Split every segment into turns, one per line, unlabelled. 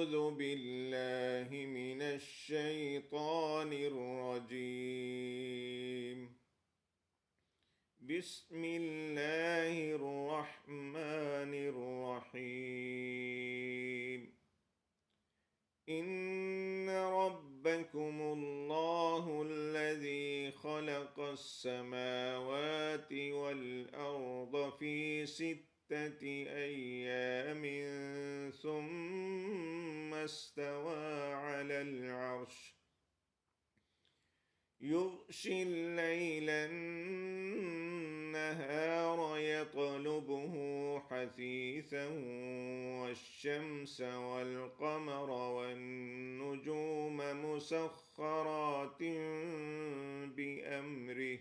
أعوذ بالله من الشيطان الرجيم. بسم الله الرحمن الرحيم. إن ربكم الله الذي خلق السماوات والأرض في 6 أيام ثم استوى على العرش يغشي الليل النهار يطلبه حثيثا والشمس والقمر والنجوم مسخرات بأمره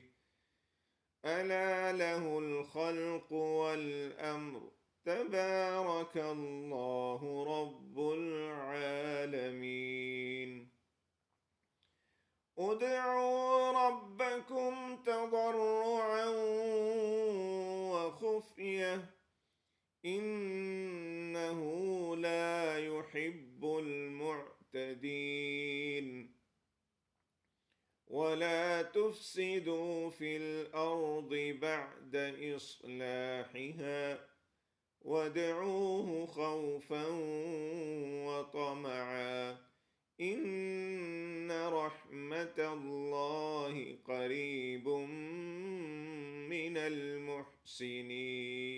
ألا له الخلق والأمر تبارك الله رب العالمين. ادعوا ربكم تضرعا وخفية إنه لا يحب المعتدين. ولا تفسدوا في الأرض بعد إصلاحها وادعوه خوفا وطمعا إن رحمة الله قريب من المحسنين.